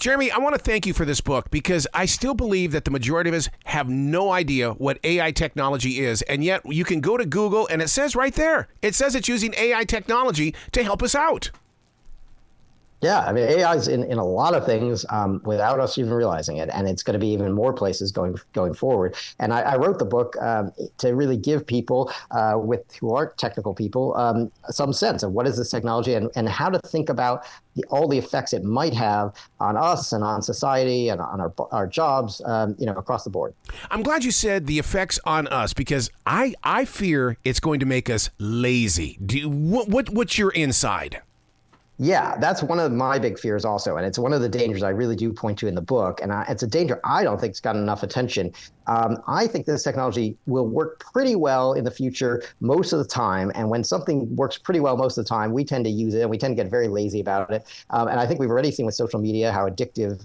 Jeremy, I want to thank you for this book because I still believe that the majority of us have no idea what AI technology is, and yet you can go to Google and it says right there, it says it's using AI technology to help us out. Yeah, I mean, AI is in a lot of things without us even realizing it, and it's going to be even more places going forward. And I wrote the book to really give people who aren't technical people some sense of what is this technology and how to think about all the effects it might have on us and on society and on our jobs, across the board. I'm glad you said the effects on us because I fear it's going to make us lazy. What's your inside? Yeah, that's one of my big fears also. And it's one of the dangers I really do point to in the book. And it's a danger I don't think it's gotten enough attention. I think this technology will work pretty well in the future most of the time. And when something works pretty well most of the time, we tend to use it and we tend to get very lazy about it. And I think we've already seen with social media how addictive,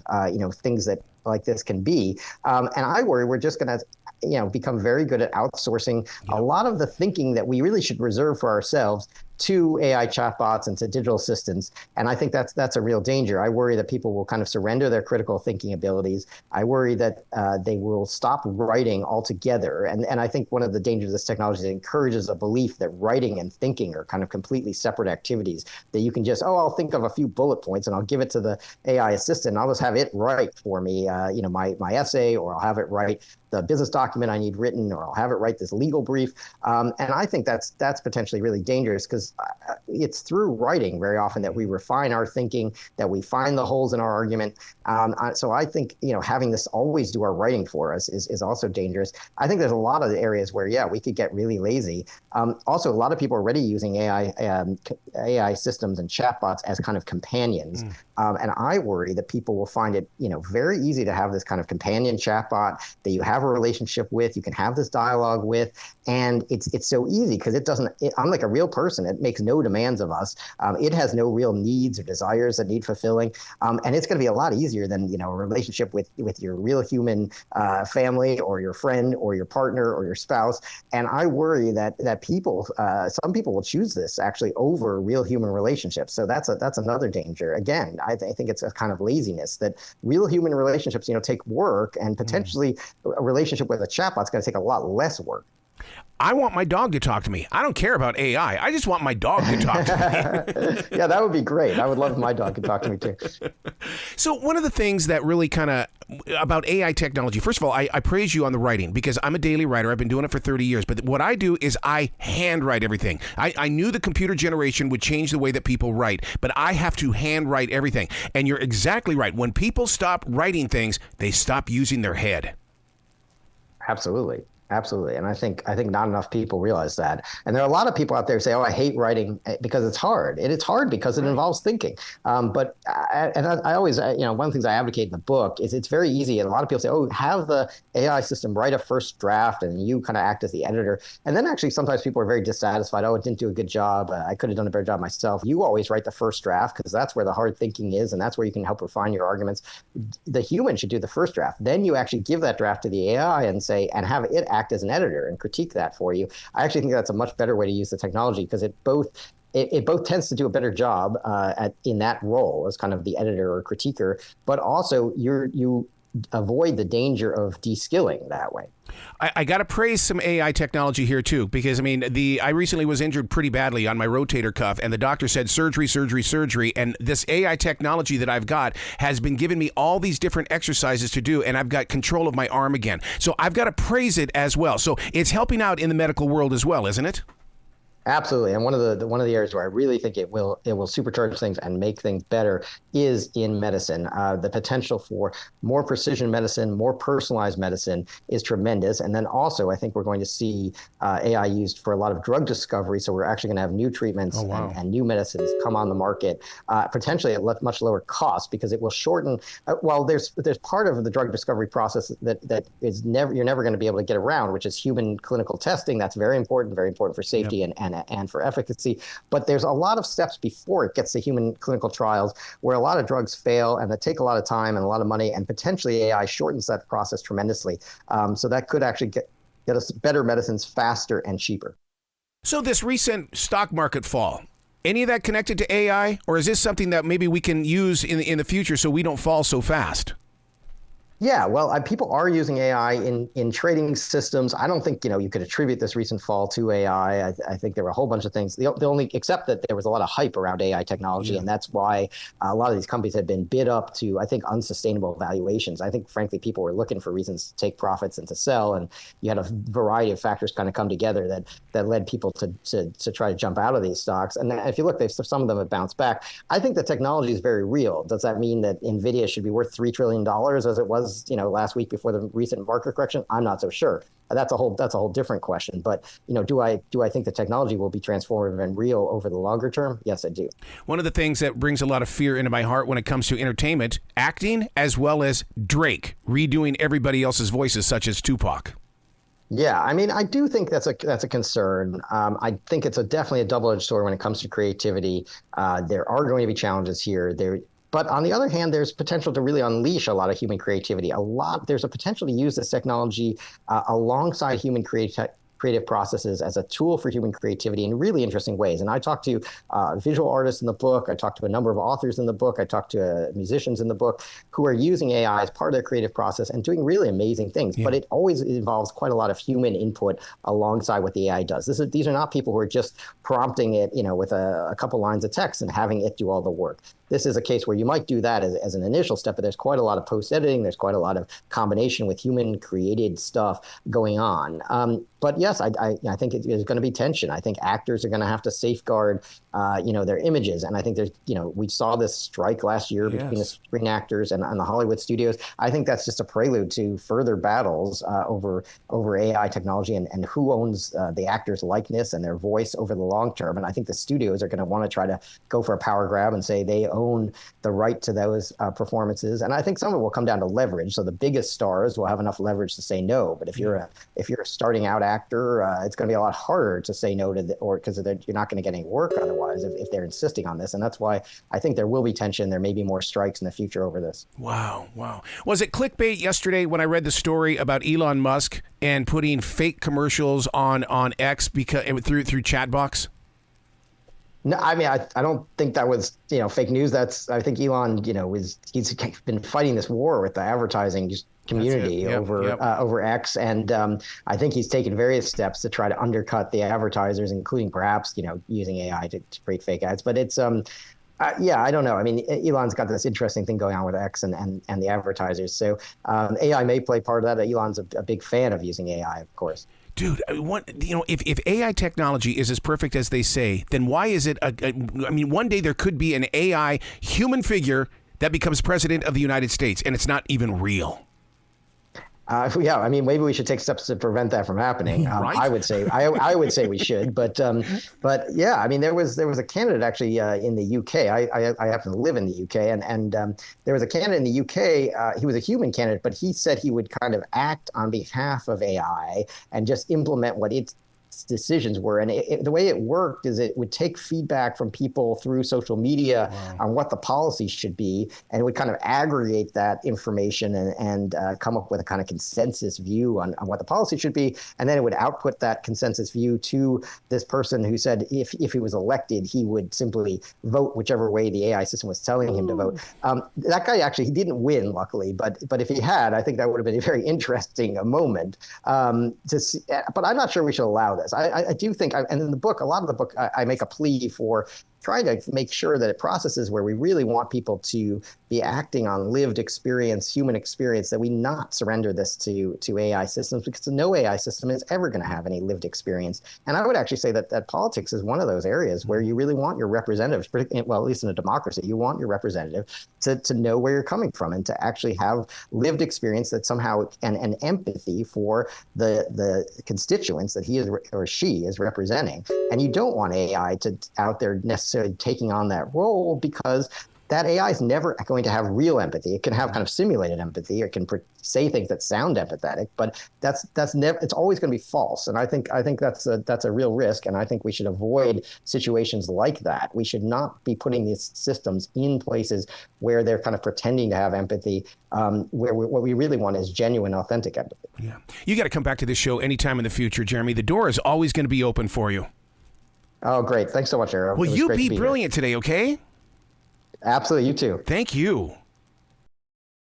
things that like this can be. And I worry we're just going to become very good at outsourcing a lot of the thinking that we really should reserve for ourselves to AI chatbots and to digital assistants. And I think that's a real danger. I worry that people will kind of surrender their critical thinking abilities. I worry that they will stop writing altogether. And I think one of the dangers of this technology is it encourages a belief that writing and thinking are kind of completely separate activities, that you can just, I'll think of a few bullet points and I'll give it to the AI assistant and I'll just have it write for me, my essay, or I'll have it write the business document I need written, or I'll have it write this legal brief. And I think that's potentially really dangerous because it's through writing very often that we refine our thinking, that we find the holes in our argument. So I think, having this always do our writing for us is also dangerous. I think there's a lot of areas where, we could get really lazy. Also, a lot of people are already using AI systems and chatbots as kind of companions. And I worry that people will find it, very easy to have this kind of companion chatbot that you have a relationship with, you can have this dialogue with, and it's so easy because unlike a real person, it makes no demands of us. It has no real needs or desires that need fulfilling, and it's going to be a lot easier than a relationship with your real human family or your friend or your partner or your spouse. And I worry that some people will choose this actually over real human relationships. So that's another danger. Again, I think it's a kind of laziness that real human relationships, take work, and potentially a relationship with a chatbot's going to take a lot less work. I want my dog to talk to me. I don't care about AI. I just want my dog to talk to me. Yeah, that would be great. I would love if my dog could talk to me too. So one of the things that really kind of about AI technology, first of all, I praise you on the writing because I'm a daily writer. I've been doing it for 30 years. But what I do is I handwrite everything. I knew the computer generation would change the way that people write, but I have to handwrite everything. And you're exactly right. When people stop writing things, they stop using their head. Absolutely. Absolutely. And I think not enough people realize that. And there are a lot of people out there who say, I hate writing because it's hard. And it's hard because it involves thinking. But I always, one of the things I advocate in the book is it's very easy. And a lot of people say, have the AI system write a first draft and you kind of act as the editor. And then actually sometimes people are very dissatisfied. It didn't do a good job. I could have done a better job myself. You always write the first draft because that's where the hard thinking is. And that's where you can help refine your arguments. The human should do the first draft. Then you actually give that draft to the AI and have it act as an editor and critique that for you. I actually think that's a much better way to use the technology because it both tends to do a better job in that role as kind of the editor or critiquer, but also you avoid the danger of de-skilling that way. I got to praise some AI technology here too, because I recently was injured pretty badly on my rotator cuff, and the doctor said surgery, and this AI technology that I've got has been giving me all these different exercises to do, and I've got control of my arm again. So I've got to praise it as well. So it's helping out in the medical world as well, isn't it? Absolutely. And one of the areas where I really think it will supercharge things and make things better is in medicine. The potential for more precision medicine, more personalized medicine is tremendous. And then also, I think we're going to see AI used for a lot of drug discovery. So we're actually going to have new treatments and new medicines come on the market, potentially at much lower cost, because it will shorten. There's part of the drug discovery process that is you're never going to be able to get around, which is human clinical testing. That's very important for safety and for efficacy. But there's a lot of steps before it gets to human clinical trials where a lot of drugs fail and that take a lot of time and a lot of money, and potentially AI shortens that process tremendously. So that could actually get us better medicines faster and cheaper. So this recent stock market fall, Any of that connected to AI, or is this something that maybe we can use in the future so we don't fall so fast? Yeah, well, people are using AI in trading systems. I don't think you could attribute this recent fall to AI. I think there were a whole bunch of things. The only except that there was a lot of hype around AI technology, and that's why a lot of these companies had been bid up to, I think, unsustainable valuations. I think, frankly, people were looking for reasons to take profits and to sell, and you had a variety of factors kind of come together that led people to try to jump out of these stocks. And if you look, some of them have bounced back. I think the technology is very real. Does that mean that NVIDIA should be worth $3 trillion as it was last week before the recent market correction? I'm not so sure. That's a whole different question. But do I think the technology will be transformative and real over the longer term? Yes, I do. One of the things that brings a lot of fear into my heart when it comes to entertainment, acting, as well as Drake redoing everybody else's voices, such as Tupac. Yeah, I mean, I do think that's a concern. I think it's definitely a double-edged sword when it comes to creativity. There are going to be challenges here. But on the other hand, there's potential to really unleash a lot of human creativity. There's a potential to use this technology alongside human creative processes as a tool for human creativity in really interesting ways. And I talked to visual artists in the book. I talked to a number of authors in the book. I talked to musicians in the book who are using AI as part of their creative process and doing really amazing things. Yeah. But it always involves quite a lot of human input alongside what the AI does. These are not people who are just prompting it, with a couple lines of text and having it do all the work. This is a case where you might do that as an initial step, but there's quite a lot of post-editing. There's quite a lot of combination with human-created stuff going on. But yes, I think there's going to be tension. I think actors are going to have to safeguard, their images. And I think we saw this strike last year between the screen actors and the Hollywood studios. I think that's just a prelude to further battles over AI technology and who owns the actor's likeness and their voice over the long term. And I think the studios are going to want to try to go for a power grab and say they own the right to those performances. And I think some of it will come down to leverage. So the biggest stars will have enough leverage to say no. But if you're a starting out actor, it's going to be a lot harder to say no to because you're not going to get any work otherwise if they're insisting on this. And that's why I think there will be tension. There may be more strikes in the future over this. Wow. Was it clickbait yesterday when I read the story about Elon Musk and putting fake commercials on X through chat box? No, I mean, I don't think that was, fake news. I think Elon, he's been fighting this war with the advertising community over X. And I think he's taken various steps to try to undercut the advertisers, including perhaps, using AI to create fake ads. But it's, I don't know. I mean, Elon's got this interesting thing going on with X and the advertisers. So AI may play part of that. Elon's a big fan of using AI, of course. Dude, if AI technology is as perfect as they say, then why is it? One day there could be an AI human figure that becomes president of the United States, and it's not even real. Maybe we should take steps to prevent that from happening. Right? I would say we should, but yeah, I mean, there was a candidate actually in the UK. I happen to live in the UK, and there was a candidate in the UK. He was a human candidate, but he said he would kind of act on behalf of AI and just implement what its decisions were. And the way it worked is it would take feedback from people through social media on what the policy should be, and it would kind of aggregate that information and come up with a kind of consensus view on what the policy should be. And then it would output that consensus view to this person who said if he was elected, he would simply vote whichever way the AI system was telling him to vote. That guy actually, he didn't win, luckily, but if he had, I think that would have been a very interesting moment to see. But I'm not sure we should allow this. I do think, and in the book, a lot of the book, I make a plea for trying to make sure that it processes where we really want people to be acting on lived experience, human experience, that we not surrender this to AI systems, because no AI system is ever going to have any lived experience. And I would actually say that politics is one of those areas where you really want your representatives, well, at least in a democracy, you want your representative to know where you're coming from and to actually have lived experience that somehow and empathy for the constituents that he is or she is representing. And you don't want AI to out there necessarily taking on that role, because that AI is never going to have real empathy. It can have kind of simulated empathy, or it can say things that sound empathetic, but that's never. It's always going to be false. And I think that's a real risk. And I think we should avoid situations like that. We should not be putting these systems in places where they're kind of pretending to have empathy. What we really want is genuine, authentic empathy. Yeah, you got to come back to this show anytime in the future, Jeremy. The door is always going to be open for you. Oh, great. Thanks so much, Arrow. Well, you be brilliant today, okay? Absolutely. You too. Thank you.